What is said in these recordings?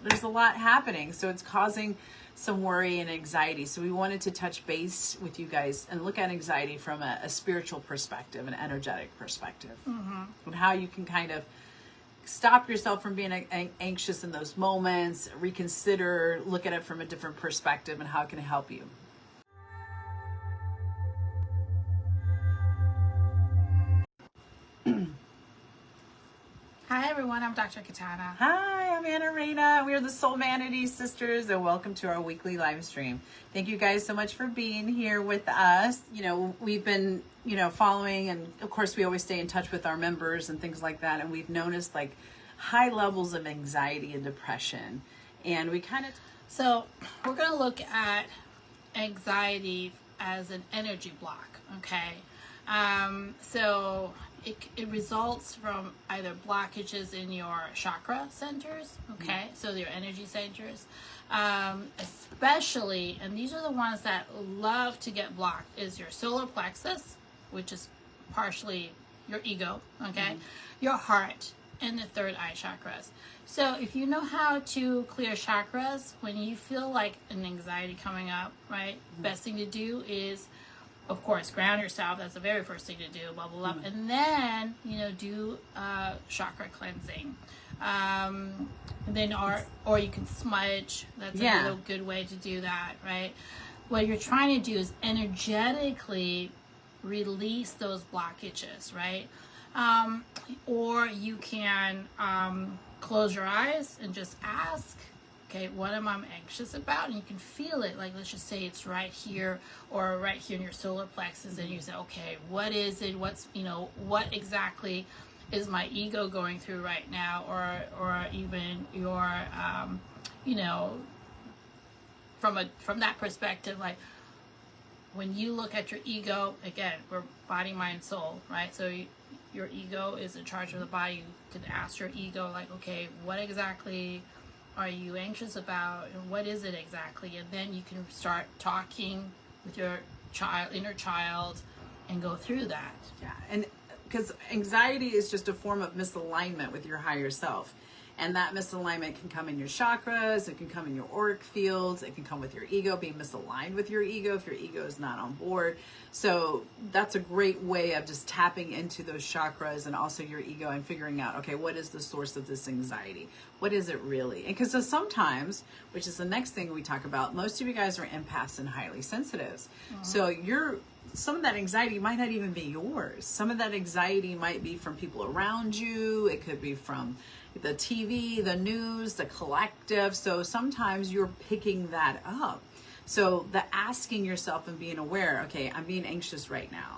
there's a lot happening, so it's causing some worry and anxiety. So we wanted to touch base with you guys and look at anxiety from a spiritual perspective, an energetic perspective, and how you can kind of stop yourself from being anxious in those moments, reconsider, look at it from a different perspective, and how it can help you. Hi everyone, I'm Dr. Katana. Hi, I'm Ana Reina. We are the Soulmanity Sisters, and welcome to our weekly live stream. Thank you guys so much for being here with us. You know, we've been, following, and of course we always stay in touch with our members and things like that, and we've noticed like high levels of anxiety and depression. And we So we're going to look at anxiety as an energy block, okay? So it results from either blockages in your chakra centers, okay? So your energy centers, especially, and these are the ones that love to get blocked, is your solar plexus, which is partially your ego, okay? Your heart, and the third eye chakras. So if you know how to clear chakras, when you feel like an anxiety coming up, right, best thing to do is, of course, ground yourself. That's the very first thing to do, bubble up, and then do chakra cleansing. And then or you can smudge. That's another good way to do that, right? What you're trying to do is energetically release those blockages, right? Or you can close your eyes and just ask, okay, what am I anxious about? And you can feel it. Like, let's just say it's right here or right here in your solar plexus. And you say, okay, what is it? What exactly is my ego going through right now? Or even your, from that perspective, like when you look at your ego, again, we're body, mind, soul, right? So your ego is in charge of the body. You can ask your ego, like, okay, what exactly are you anxious about, and what is it exactly? And then you can start talking with your inner child, and go through that. Yeah, and because anxiety is just a form of misalignment with your higher self. And that misalignment can come in your chakras, it can come in your auric fields, it can come with your ego, being misaligned with your ego if your ego is not on board. So that's a great way of just tapping into those chakras and also your ego and figuring out, okay, what is the source of this anxiety? What is it really? And because sometimes, which is the next thing we talk about, most of you guys are empaths and highly sensitives. So some of that anxiety might not even be yours. Some of that anxiety might be from people around you. It could be from the TV, the news, the collective. So sometimes you're picking that up. So the asking yourself and being aware, okay, I'm being anxious right now.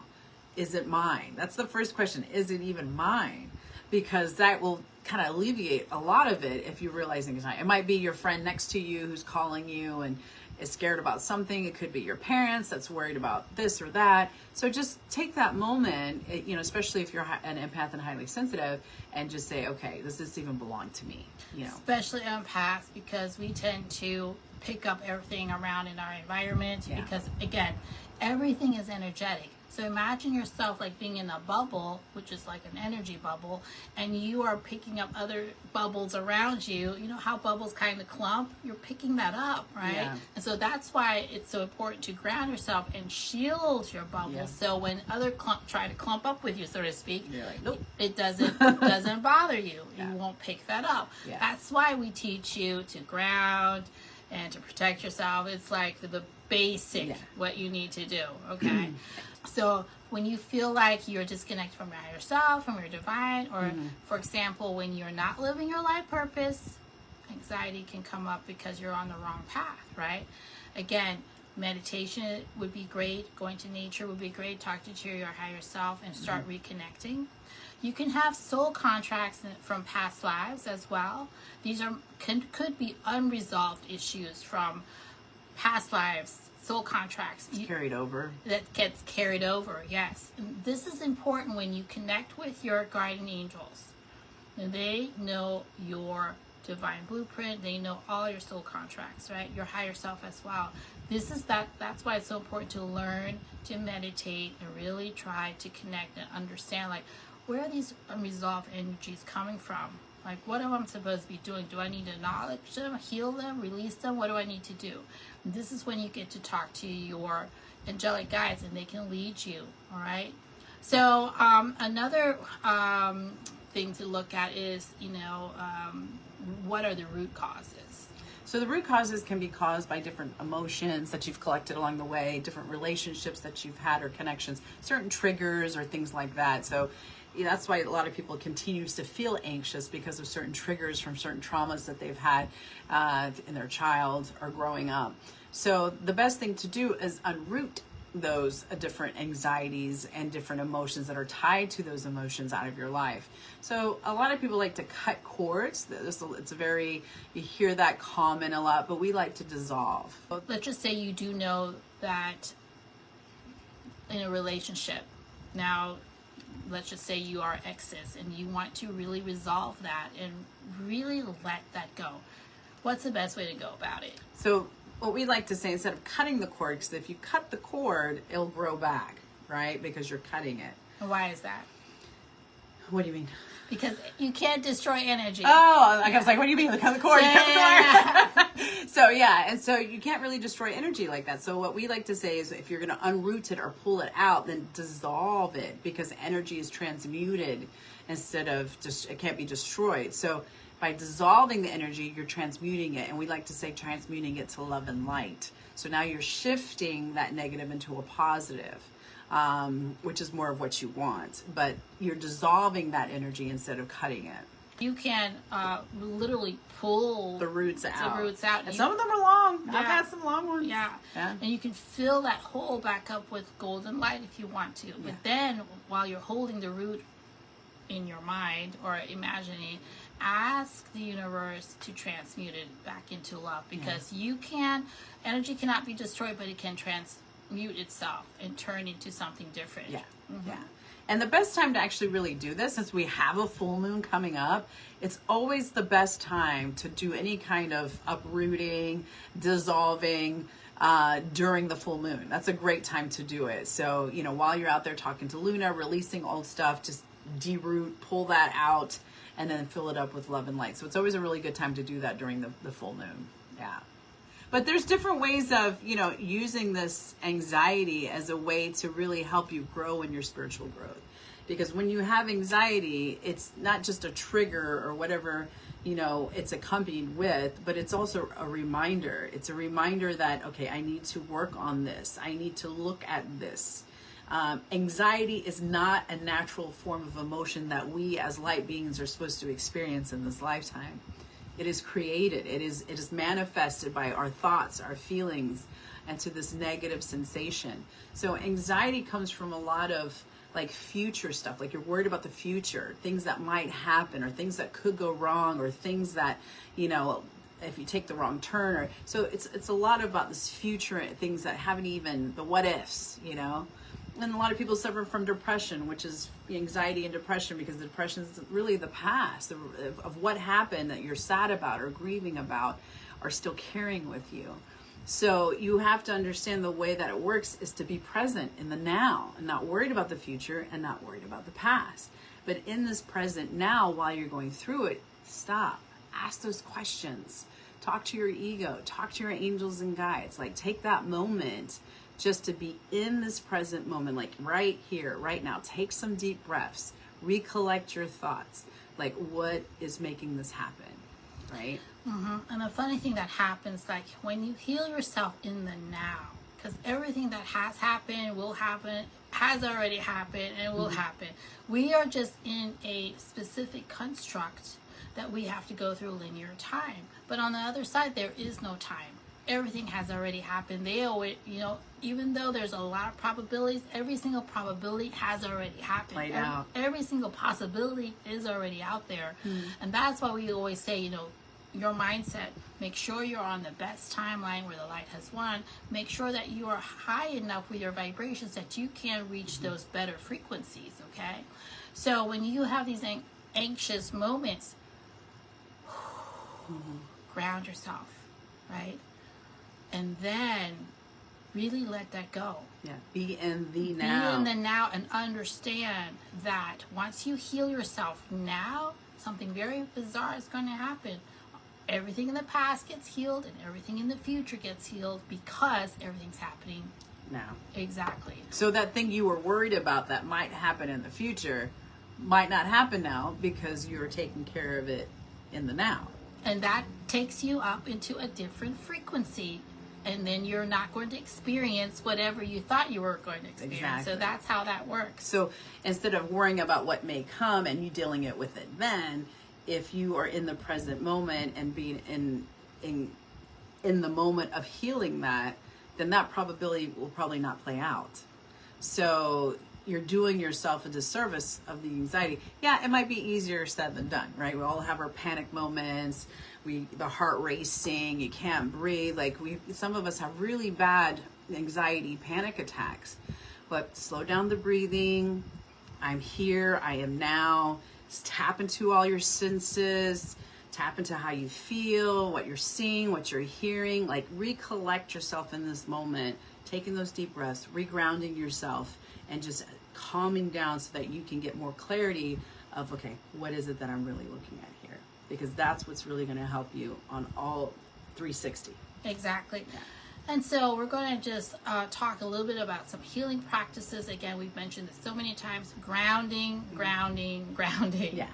Is it mine? That's the first question. Is it even mine? Because that will kind of alleviate a lot of it if you realize anxiety. It might be your friend next to you who's calling you and is scared about something. It could be your parents that's worried about this or that. So just take that moment, especially if you're an empath and highly sensitive, and just say, okay, does this even belong to me? Especially empaths, because we tend to pick up everything around in our environment, because again, everything is energetic. So imagine yourself like being in a bubble, which is like an energy bubble, and you are picking up other bubbles around you. You know how bubbles kind of clump? You're picking that up, right? Yeah. And so that's why it's so important to ground yourself and shield your bubble. Yeah. So when other try to clump up with you, so to speak, like, nope, it doesn't bother you. Yeah. You won't pick that up. Yeah. That's why we teach you to ground and to protect yourself. It's like the basic, what you need to do, okay? So when you feel like you're disconnected from your higher self, from your divine, or for example, when you're not living your life purpose, anxiety can come up because you're on the wrong path, right? Again, meditation would be great, going to nature would be great, talking to your higher self and start reconnecting. You can have soul contracts from past lives as well. These could be unresolved issues from past lives. Soul contracts carried over. That gets carried over, yes. And this is important when you connect with your guardian angels. They know your divine blueprint. They know all your soul contracts, right? Your higher self as well. That's why it's so important to learn to meditate and really try to connect and understand, like, where are these unresolved energies coming from? Like, what am I supposed to be doing? Do I need to acknowledge them, heal them, release them? What do I need to do? And this is when you get to talk to your angelic guides, and they can lead you, all right? So another thing to look at is, what are the root causes? So the root causes can be caused by different emotions that you've collected along the way, different relationships that you've had or connections, certain triggers or things like that. So that's why a lot of people continues to feel anxious, because of certain triggers from certain traumas that they've had in their child or growing up. So the best thing to do is unroot those different anxieties and different emotions that are tied to those emotions out of your life. So a lot of people like to cut cords. It's very, you hear that common a lot, but we like to dissolve. Let's just say you do know that in a relationship, now let's just say you are exes and you want to really resolve that and really let that go. What's the best way to go about it? So what we like to say, instead of cutting the cord, because if you cut the cord, it'll grow back, right? Because you're cutting it. Why is that? What do you mean? Because you can't destroy energy. Oh, I was like, what do you mean? Cut the cord, Yeah. cut the cord. So yeah, and so you can't really destroy energy like that. So what we like to say is, if you're going to unroot it or pull it out, then dissolve it, because energy is transmuted instead of just, it can't be destroyed. So by dissolving the energy, you're transmuting it. And we like to say transmuting it to love and light. So now you're shifting that negative into a positive, which is more of what you want. But you're dissolving that energy instead of cutting it. You can literally pull the roots out. And some of them are long. Yeah. I've had some long ones. Yeah. And you can fill that hole back up with golden light if you want to. But then while you're holding the root in your mind or imagining, ask the universe to transmute it back into love, because energy cannot be destroyed, but it can transmute itself and turn into something different. Yeah. And the best time to actually really do this, since we have a full moon coming up, it's always the best time to do any kind of uprooting, dissolving during the full moon. That's a great time to do it. So, while you're out there talking to Luna, releasing old stuff, just de-root, pull that out, and then fill it up with love and light. So it's always a really good time to do that during the full moon. Yeah. But there's different ways of, using this anxiety as a way to really help you grow in your spiritual growth. Because when you have anxiety, it's not just a trigger or whatever, it's accompanied with, but it's also a reminder. It's a reminder that, okay, I need to work on this. I need to look at this. Anxiety is not a natural form of emotion that we as light beings are supposed to experience in this lifetime. It is created. It is manifested by our thoughts, our feelings, and to this negative sensation. So anxiety comes from a lot of like future stuff, like you're worried about the future, things that might happen or things that could go wrong or things that, if you take the wrong turn, or so it's a lot about this future, things that haven't even, the what ifs, And a lot of people suffer from depression, which is anxiety and depression, because the depression is really the past of what happened that you're sad about or grieving about or still carrying with you. So you have to understand the way that it works is to be present in the now and not worried about the future and not worried about the past. But in this present now, while you're going through it, stop, ask those questions, talk to your ego, talk to your angels and guides, like take that moment just to be in this present moment, like right here, right now. Take some deep breaths, recollect your thoughts, like what is making this happen, right? And the funny thing that happens, like when you heal yourself in the now, because everything that has happened, will happen, has already happened, and will happen. We are just in a specific construct that we have to go through linear time. But on the other side, there is no time. Everything has already happened. They always, even though there's a lot of probabilities, every single probability has already happened. Played out. Every single possibility is already out there. And that's why we always say, your mindset, make sure you're on the best timeline where the light has won. Make sure that you are high enough with your vibrations that you can reach those better frequencies, okay? So when you have these anxious moments, ground yourself, right? And then really let that go. Yeah, be in the now. Be in the now and understand that once you heal yourself now, something very bizarre is going to happen. Everything in the past gets healed and everything in the future gets healed because everything's happening now. Exactly. So that thing you were worried about that might happen in the future might not happen now because you're taking care of it in the now. And that takes you up into a different frequency. And then you're not going to experience whatever you thought you were going to experience. Exactly. So that's how that works. So instead of worrying about what may come and you dealing it with it then, if you are in the present moment and being in the moment of healing that, then that probability will probably not play out. So you're doing yourself a disservice of the anxiety. Yeah, it might be easier said than done, right? We all have our panic moments. The heart racing, you can't breathe. Like some of us have really bad anxiety, panic attacks. But slow down the breathing. I'm here, I am now. Just tap into all your senses. Tap into how you feel, what you're seeing, what you're hearing. Like recollect yourself in this moment, taking those deep breaths, regrounding yourself, and just calming down so that you can get more clarity of, okay, what is it that I'm really looking at here? Because that's what's really going to help you on all 360. Exactly. Yeah. And so we're going to just talk a little bit about some healing practices. Again, we've mentioned this so many times. Grounding. Yeah.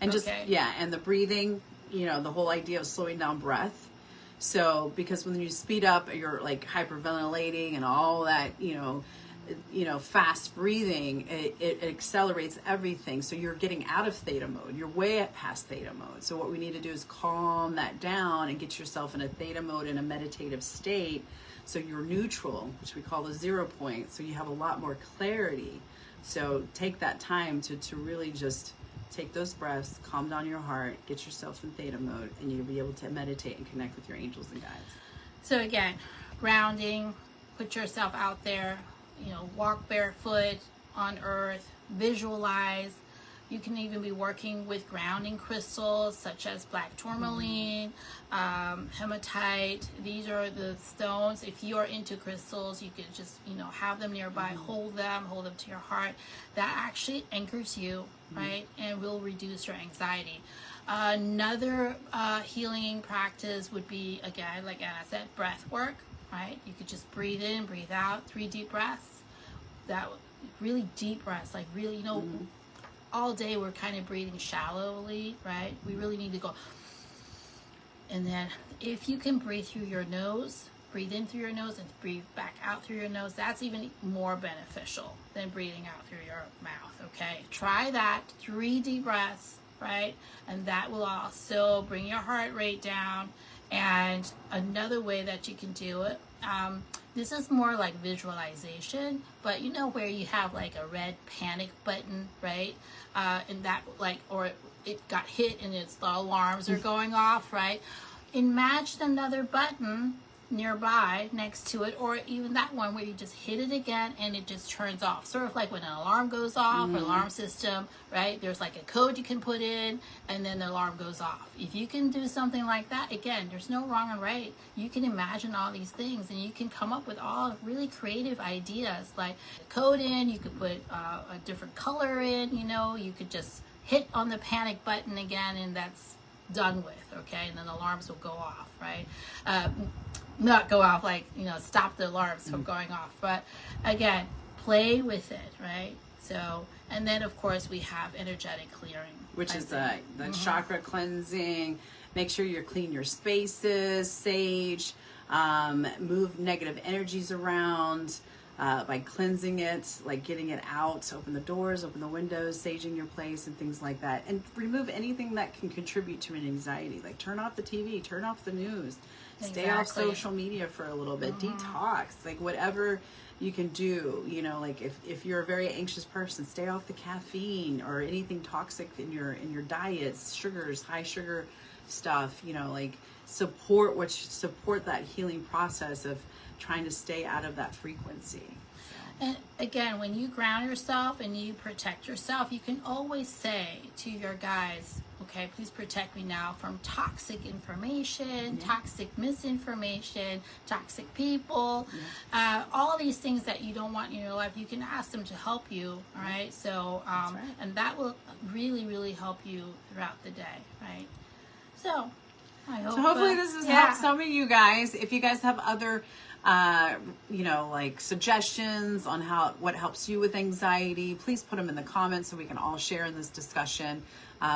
And and the breathing, the whole idea of slowing down breath. So, because when you speed up, you're like hyperventilating and all that, fast breathing, it accelerates everything. So you're getting out of theta mode. You're way past theta mode. So what we need to do is calm that down and get yourself in a theta mode in a meditative state. So you're neutral, which we call the 0 point. So you have a lot more clarity. So take that time to really just take those breaths, calm down your heart, get yourself in theta mode, and you'll be able to meditate and connect with your angels and guides. So again, grounding, put yourself out there, walk barefoot on earth, visualize. You can even be working with grounding crystals such as black tourmaline, hematite. These are the stones. If you are into crystals, you could just, have them nearby, hold them to your heart. That actually anchors you, right? And will reduce your anxiety. Another healing practice would be, again, like Anna said, breath work, right? You could just breathe in, breathe out, 3 deep breaths. That really deep breaths, like really, all day we're kind of breathing shallowly, right? We really need to go. And then if you can breathe through your nose, breathe in through your nose and breathe back out through your nose, that's even more beneficial than breathing out through your mouth, okay? Try that, 3 deep breaths, right? And that will also bring your heart rate down. And another way that you can do it, this is more like visualization, but where you have like a red panic button, right? And that or it got hit and the alarms are going off, right? Imagine another button nearby next to it, or even that one where you just hit it again and it just turns off, sort of like when an alarm goes off, an alarm system, right? There's like a code you can put in and then the alarm goes off. If you can do something like that, again, there's no wrong and right. You can imagine all these things and you can come up with all really creative ideas, like code in, you could put a different color in, you could just hit on the panic button again and that's done with, okay? And then the alarms will go off, right? Not go off, stop the alarms from going off. But again, play with it, right? So, and then of course we have energetic clearing, which is the chakra cleansing. Make sure you clean your spaces, sage, move negative energies around by cleansing it, like getting it out, open the doors, open the windows, saging your place and things like that. And remove anything that can contribute to an anxiety, like turn off the TV, turn off the news. Stay off social media for a little bit. Detox, like whatever you can do. Like if you're a very anxious person, stay off the caffeine or anything toxic in your diets, sugars, high sugar stuff. Support that healing process of trying to stay out of that frequency. And again, when you ground yourself and you protect yourself, you can always say to your guides, okay, please protect me now from toxic information, toxic misinformation, toxic people, all these things that you don't want in your life. You can ask them to help you, all right? So, and that will really, really help you throughout the day, right? So, I hope, so hopefully this has helped some of you guys. If you guys have other like suggestions on what helps you with anxiety, please put them in the comments so we can all share in this discussion,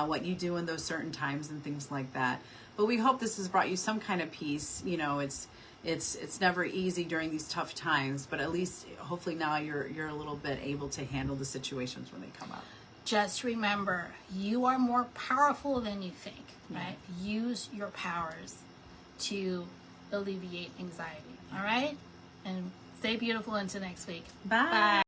what you do in those certain times and things like that. But we hope this has brought you some kind of peace. You know, it's never easy during these tough times, but at least hopefully now you're a little bit able to handle the situations when they come up. Just remember, you are more powerful than you think, right? Use your powers to alleviate anxiety. All right? And stay beautiful until next week. Bye.